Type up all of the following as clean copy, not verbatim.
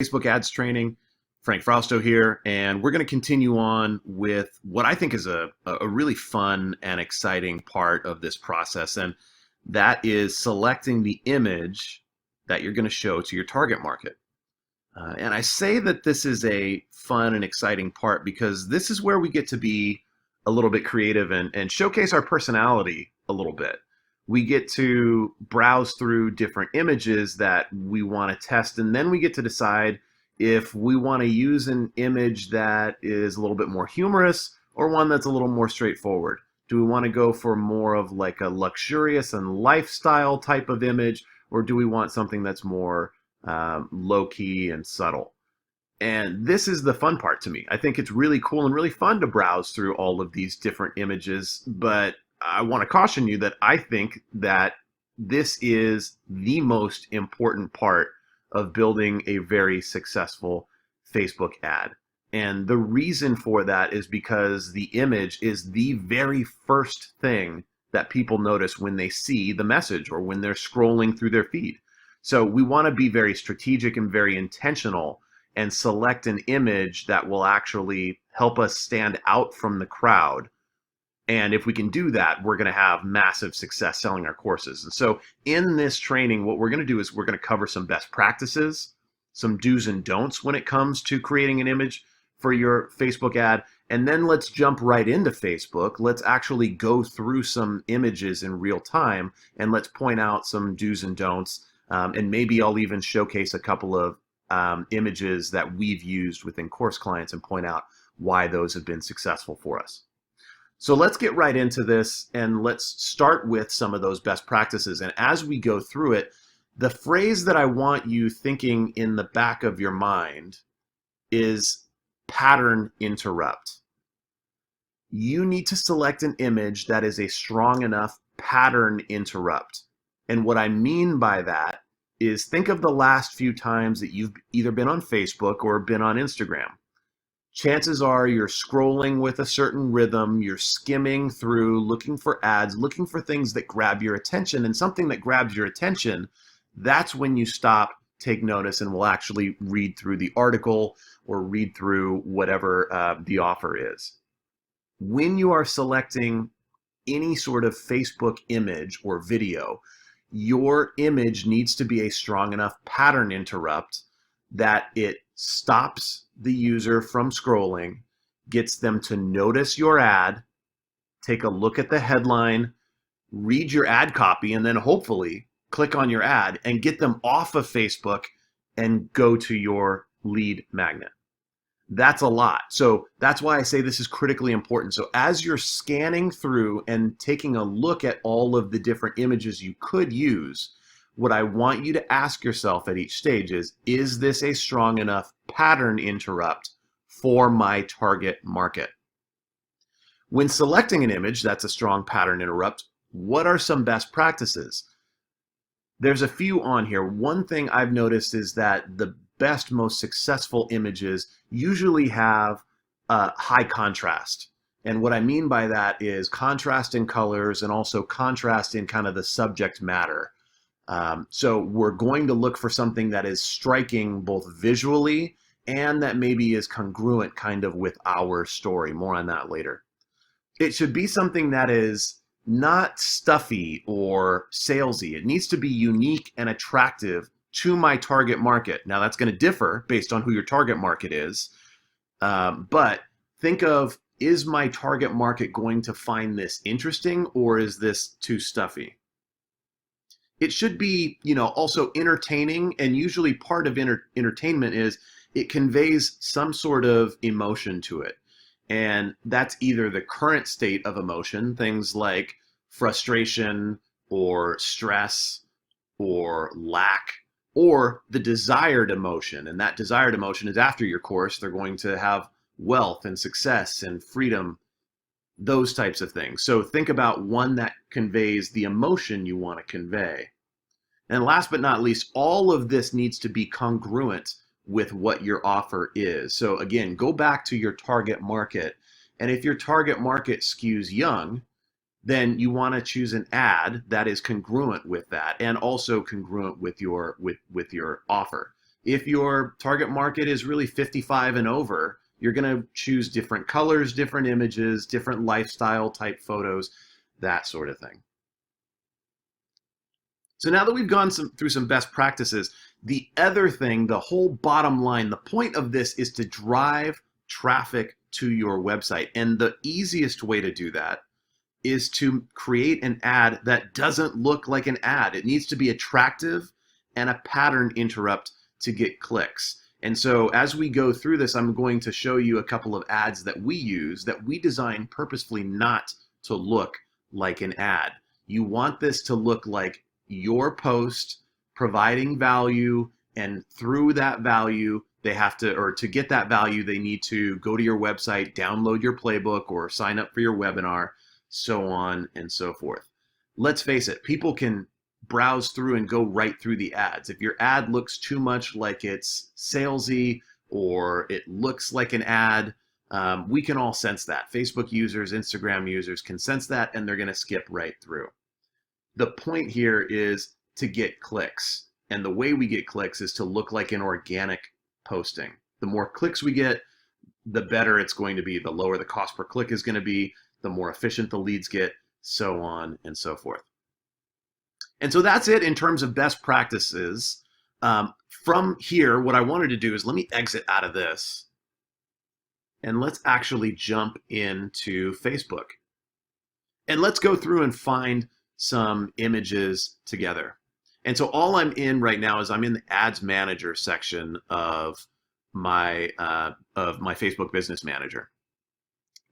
Facebook ads training. Frank Frausto here, and we're going to continue on with what I think is a really fun and exciting part of this process, and that is selecting the image that you're going to show to your target market. And I say that this is a fun and exciting part because this is where we get to be a little bit creative and showcase our personality a little bit. We get to browse through different images that we want to test, and then we get to decide if we want to use an image that is a little bit more humorous or one that's a little more straightforward. Do we want to go for more of like a luxurious and lifestyle type of image, or do we want something that's more low-key and subtle? And this is the fun part to me. I think it's really cool and really fun to browse through all of these different images, but I want to caution you that I think that this is the most important part of building a very successful Facebook ad. And the reason for that is because the image is the very first thing that people notice when they see the message or when they're scrolling through their feed. So we want to be very strategic and very intentional and select an image that will actually help us stand out from the crowd. And if we can do that, we're going to have massive success selling our courses. And so in this training, what we're going to do is we're going to cover some best practices, some do's and don'ts when it comes to creating an image for your Facebook ad. And then let's jump right into Facebook. Let's actually go through some images in real time, and let's point out some do's and don'ts. And maybe I'll even showcase a couple of images that we've used within course clients and point out why those have been successful for us. So let's get right into this, and let's start with some of those best practices. And as we go through it, the phrase that I want you thinking in the back of your mind is pattern interrupt. You need to select an image that is a strong enough pattern interrupt. And what I mean by that is, think of the last few times that you've either been on Facebook or been on Instagram. Chances are you're scrolling with a certain rhythm, you're skimming through, looking for ads, looking for things that grab your attention, and something that grabs your attention, that's when you stop, take notice, and will actually read through the article or read through whatever the offer is. When you are selecting any sort of Facebook image or video, your image needs to be a strong enough pattern interrupt that it stops the user from scrolling, gets them to notice your ad, take a look at the headline, read your ad copy, and then hopefully click on your ad and get them off of Facebook and go to your lead magnet. That's a lot. So that's why I say this is critically important. So as you're scanning through and taking a look at all of the different images you could use, what I want you to ask yourself at each stage is this a strong enough pattern interrupt for my target market? When selecting an image that's a strong pattern interrupt, what are some best practices? There's a few on here. One thing I've noticed is that the best, most successful images usually have high contrast. And what I mean by that is contrast in colors and also contrast in kind of the subject matter. So we're going to look for something that is striking both visually and that maybe is congruent kind of with our story. More on that later. It should be something that is not stuffy or salesy. It needs to be unique and attractive to my target market. Now that's going to differ based on who your target market is. But think of, is my target market going to find this interesting, or is this too stuffy? It should be, also entertaining, and usually part of entertainment is it conveys some sort of emotion to it. And that's either the current state of emotion, things like frustration or stress or lack, or the desired emotion. And that desired emotion is after your course, they're going to have wealth and success and freedom, those types of things. So think about one that conveys the emotion you want to convey. And last but not least, all of this needs to be congruent with what your offer is. So again, go back to your target market. And if your target market skews young, then you want to choose an ad that is congruent with that and also congruent with your offer. If your target market is really 55 and over, you're going to choose different colors, different images, different lifestyle type photos, that sort of thing. So now that we've gone through some best practices, the other thing, the whole bottom line, the point of this is to drive traffic to your website. And the easiest way to do that is to create an ad that doesn't look like an ad. It needs to be attractive and a pattern interrupt to get clicks. And so as we go through this, I'm going to show you a couple of ads that we use that we design purposefully not to look like an ad. You want this to look like your post providing value, and through that value, they have to, or to get that value, they need to go to your website, download your playbook, or sign up for your webinar, so on and so forth. Let's face it, people can browse through and go right through the ads. If your ad looks too much like it's salesy or it looks like an ad, we can all sense that. Facebook users, Instagram users can sense that, and they're going to skip right through. The point here is to get clicks. And the way we get clicks is to look like an organic posting. The more clicks we get, the better it's going to be. The lower the cost per click is going to be, the more efficient the leads get, so on and so forth. And so that's it in terms of best practices. From here, what I wanted to do is let me exit out of this and let's actually jump into Facebook. And let's go through and find some images together. And so all I'm in right now is I'm in the Ads Manager section of my Facebook Business Manager.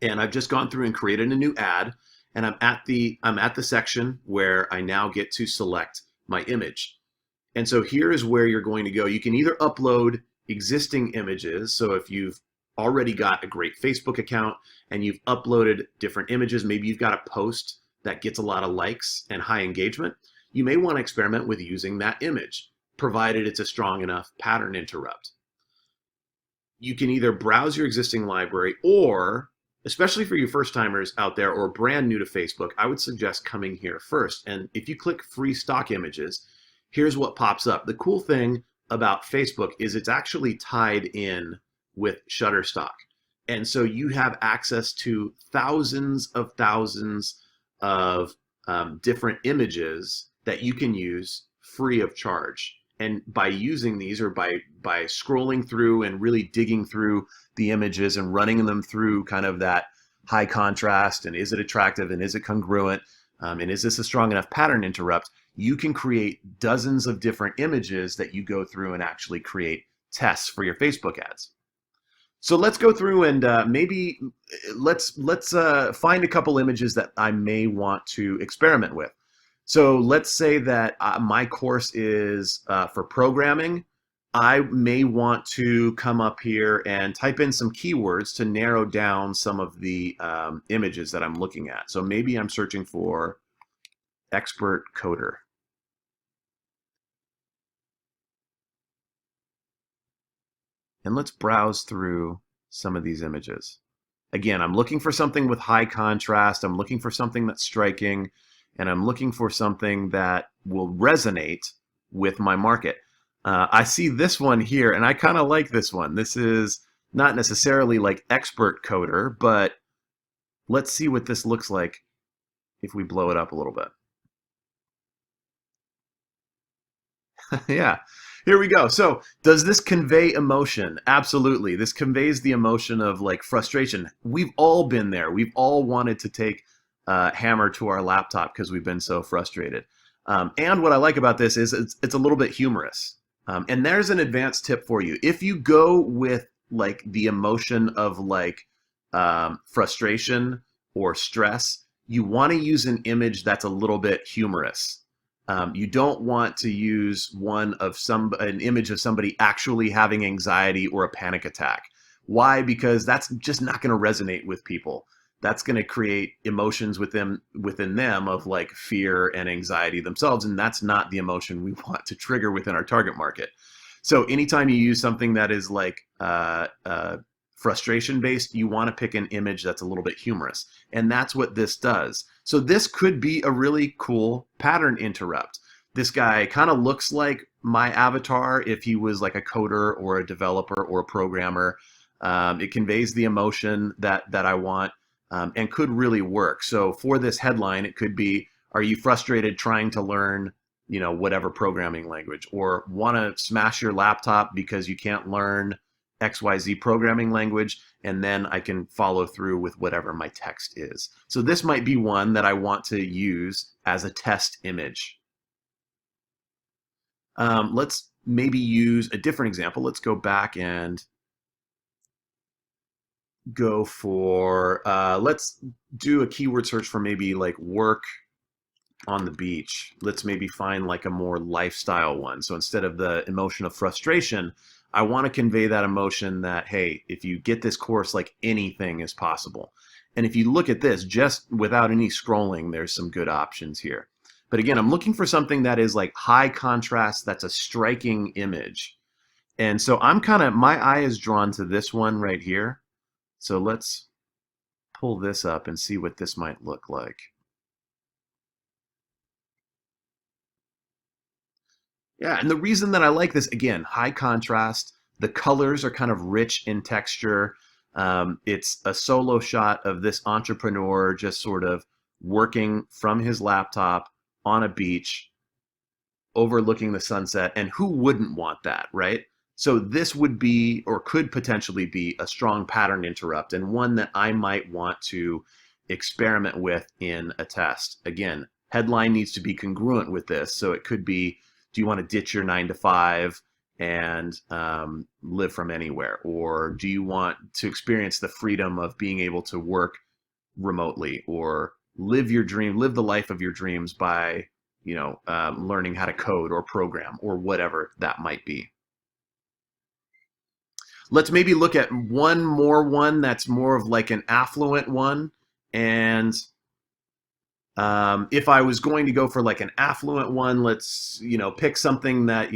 And I've just gone through and created a new ad, and I'm at the section where I now get to select my image. And so here is where you're going to go. You can either upload existing images. So if you've already got a great Facebook account and you've uploaded different images, maybe you've got a post that gets a lot of likes and high engagement, you may want to experiment with using that image, provided it's a strong enough pattern interrupt. You can either browse your existing library, or, especially for you first timers out there or brand new to Facebook, I would suggest coming here first. And if you click free stock images, here's what pops up. The cool thing about Facebook is it's actually tied in with Shutterstock. And so you have access to thousands of different images that you can use free of charge. And by using these, or by scrolling through and really digging through the images and running them through kind of that high contrast, and is it attractive, and is it congruent, and is this a strong enough pattern interrupt, you can create dozens of different images that you go through and actually create tests for your Facebook ads. So let's go through and maybe let's find a couple images that I may want to experiment with. So let's say that my course is for programming. I may want to come up here and type in some keywords to narrow down some of the images that I'm looking at. So maybe I'm searching for expert coder. And let's browse through some of these images. Again, I'm looking for something with high contrast. I'm looking for something that's striking, and I'm looking for something that will resonate with my market. I see this one here, and I kind of like this one. This is not necessarily like expert coder, but let's see what this looks like if we blow it up a little bit. Yeah, here we go. So does this convey emotion? Absolutely. This conveys the emotion of like frustration. We've all been there. We've all wanted to take a hammer to our laptop because we've been so frustrated. And what I like about this is it's a little bit humorous. And there's an advanced tip for you. If you go with like the emotion of like frustration or stress, you want to use an image that's a little bit humorous. You don't want to use an image of somebody actually having anxiety or a panic attack. Why? Because that's just not going to resonate with people. That's going to create emotions within them of like fear and anxiety themselves, and that's not the emotion we want to trigger within our target market. So anytime you use something that is like frustration based, you want to pick an image that's a little bit humorous, and that's what this does. So this could be a really cool pattern interrupt. This guy kind of looks like my avatar if he was like a coder or a developer or a programmer. It conveys the emotion that I want, and could really work. So for this headline, it could be, "Are you frustrated trying to learn, whatever programming language, or want to smash your laptop because you can't learn XYZ programming language?" And then I can follow through with whatever my text is. So this might be one that I want to use as a test image. Let's maybe use a different example. Let's go back and go for, let's do a keyword search for maybe like work on the beach. Let's maybe find like a more lifestyle one. So instead of the emotion of frustration, I want to convey that emotion that, hey, if you get this course, like anything is possible. And if you look at this, just without any scrolling, there's some good options here. But again, I'm looking for something that is like high contrast, that's a striking image. And so my eye is drawn to this one right here. So let's pull this up and see what this might look like. Yeah, and the reason that I like this, again, high contrast, the colors are kind of rich in texture. It's a solo shot of this entrepreneur just sort of working from his laptop on a beach, overlooking the sunset. And who wouldn't want that, right? So this would be, or could potentially be, a strong pattern interrupt, and one that I might want to experiment with in a test. Again, headline needs to be congruent with this. So it could be, do you want to ditch your 9 to 5 and live from anywhere? Or do you want to experience the freedom of being able to work remotely, or live your dream, live the life of your dreams by, learning how to code or program or whatever that might be? Let's maybe look at one that's more of like an affluent one. And if I was going to go for like an affluent one, let's, pick something that,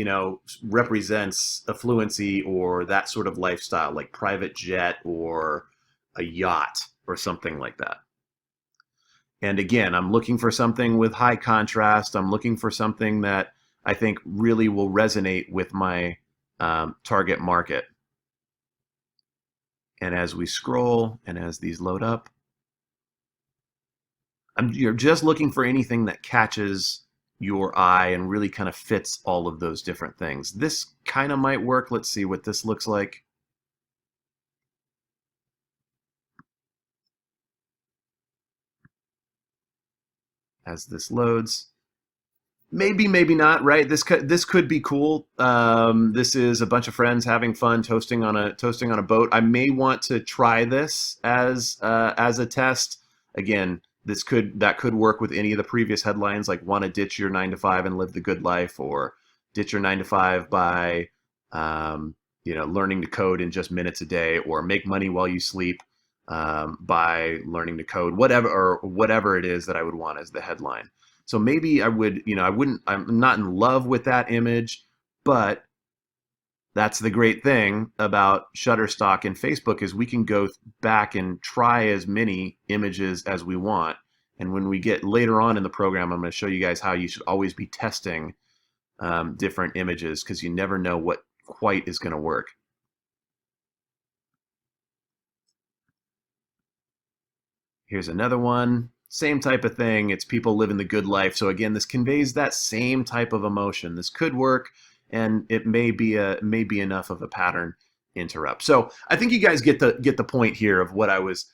represents affluency or that sort of lifestyle, like private jet or a yacht or something like that. And again, I'm looking for something with high contrast. I'm looking for something that I think really will resonate with my target market. And as we scroll and as these load up, you're just looking for anything that catches your eye and really kind of fits all of those different things. This kind of might work. Let's see what this looks like. As this loads, maybe, maybe not, right? This could be cool. This is a bunch of friends having fun toasting on a boat. I may want to try this as a test. Again, that could work with any of the previous headlines, like want to ditch your 9 to 5 and live the good life, or ditch your 9 to 5 by learning to code in just minutes a day, or make money while you sleep by learning to code, whatever it is that I would want as the headline. So maybe I would, I'm not in love with that image, but that's the great thing about Shutterstock and Facebook, is we can go back and try as many images as we want. And when we get later on in the program, I'm going to show you guys how you should always be testing different images, because you never know what quite is going to work. Here's another one. Same type of thing. It's people living the good life. So again, this conveys that same type of emotion. This could work, and it may be enough of a pattern interrupt. So I think you guys get the point here of what I was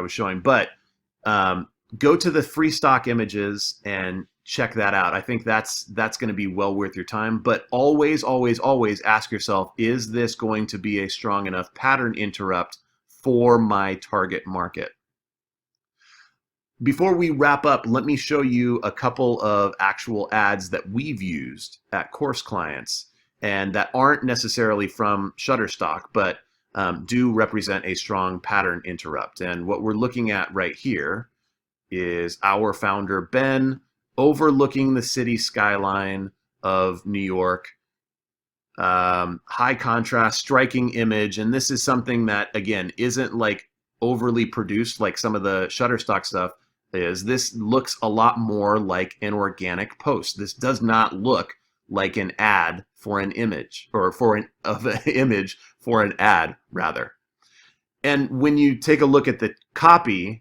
showing. But go to the free stock images and check that out. I think that's going to be well worth your time. But always, always, always ask yourself, is this going to be a strong enough pattern interrupt for my target market? Before we wrap up, let me show you a couple of actual ads that we've used at course clients, and that aren't necessarily from Shutterstock, but do represent a strong pattern interrupt. And what we're looking at right here is our founder, Ben, overlooking the city skyline of New York. High contrast, striking image. And this is something that, again, isn't like overly produced like some of the Shutterstock stuff. is this looks a lot more like an organic post. This does not look like an ad for an image, or for an image for an ad rather. And when you take a look at the copy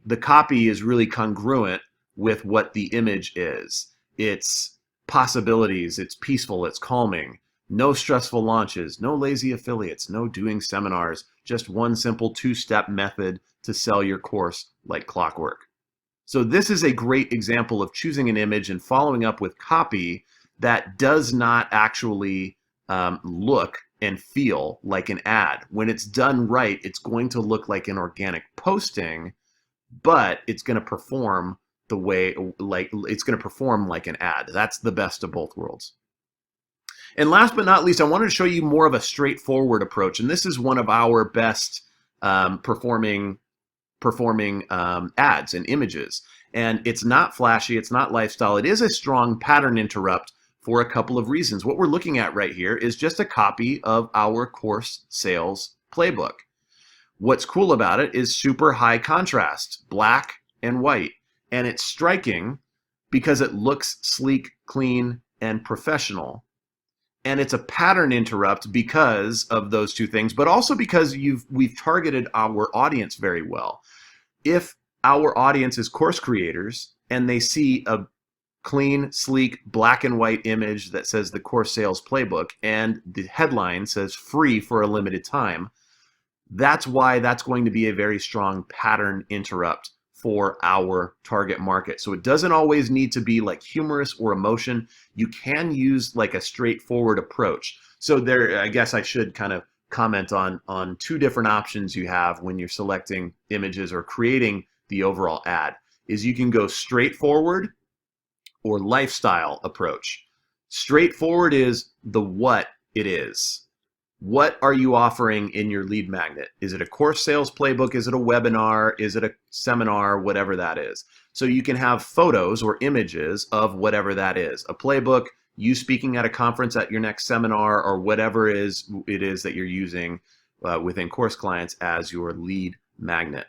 is really congruent with what the image is. It's possibilities, it's peaceful, it's calming. No stressful launches, no lazy affiliates, no doing seminars, just one simple two-step method to sell your course like clockwork. So this is a great example of choosing an image and following up with copy that does not actually look and feel like an ad. When it's done right, it's going to look like an organic posting, but it's going to perform the way, like it's going to perform like an ad. That's the best of both worlds. And last but not least, I wanted to show you more of a straightforward approach. And this is one of our best performing ads and images. And it's not flashy, it's not lifestyle. It is a strong pattern interrupt for a couple of reasons. What we're looking at right here is just a copy of our course sales playbook. What's cool about it is super high contrast, black and white. And it's striking because it looks sleek, clean, and professional. And it's a pattern interrupt because of those two things, but also because we've targeted our audience very well. If our audience is course creators and they see a clean, sleek, black and white image that says the course sales playbook and the headline says free for a limited time, that's why that's going to be a very strong pattern interrupt for our target market. So it doesn't always need to be like humorous or emotion. You can use like a straightforward approach. So there, I guess I should kind of comment on two different options you have when you're selecting images or creating the overall ad. Is you can go straightforward or lifestyle approach. Straightforward is the what it is. What are you offering in your lead magnet? Is it a course sales playbook? Is it a webinar? Is it a seminar? Whatever that is. So you can have photos or images of whatever that is. A playbook, you speaking at a conference at your next seminar, or whatever it is that you're using within course clients as your lead magnet.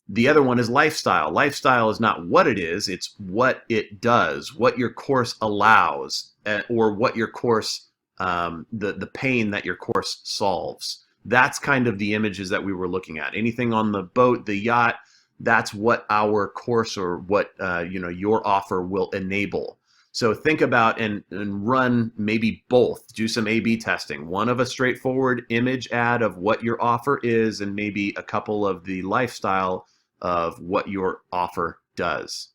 The other one is lifestyle. Lifestyle is not what it is, it's what it does, what your course allows, or what your course the pain that your course solves. That's kind of the images that we were looking at. Anything on the boat, the yacht, that's what our course or what your offer will enable. So think about and run maybe both. Do some A/B testing. One of a straightforward image ad of what your offer is, and maybe a couple of the lifestyle of what your offer does.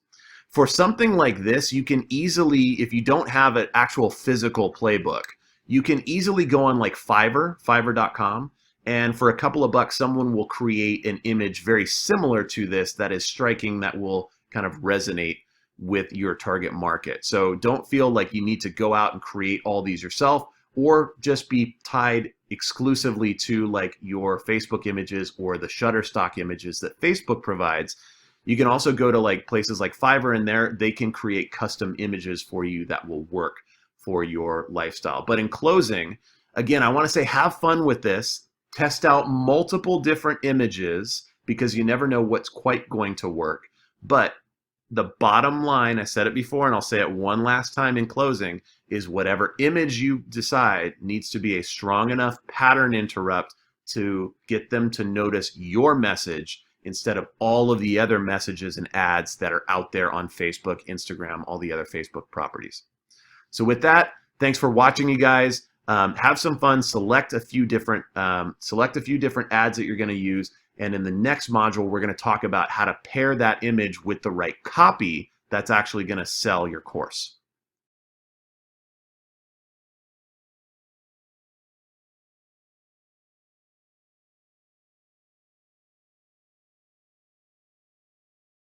For something like this, you can easily, if you don't have an actual physical playbook, you can easily go on like Fiverr.com, and for a couple of bucks, someone will create an image very similar to this that is striking, that will kind of resonate with your target market. So don't feel like you need to go out and create all these yourself, or just be tied exclusively to like your Facebook images or the Shutterstock images that Facebook provides. You can also go to like places like Fiverr, and there they can create custom images for you that will work for your lifestyle. But in closing, again, I want to say have fun with this. Test out multiple different images, because you never know what's quite going to work. But the bottom line, I said it before and I'll say it one last time in closing, is whatever image you decide needs to be a strong enough pattern interrupt to get them to notice your message instead of all of the other messages and ads that are out there on Facebook, Instagram, all the other Facebook properties. So with that, thanks for watching, you guys. Have some fun. Select a few different ads that you're going to use. And in the next module, we're going to talk about how to pair that image with the right copy that's actually going to sell your course.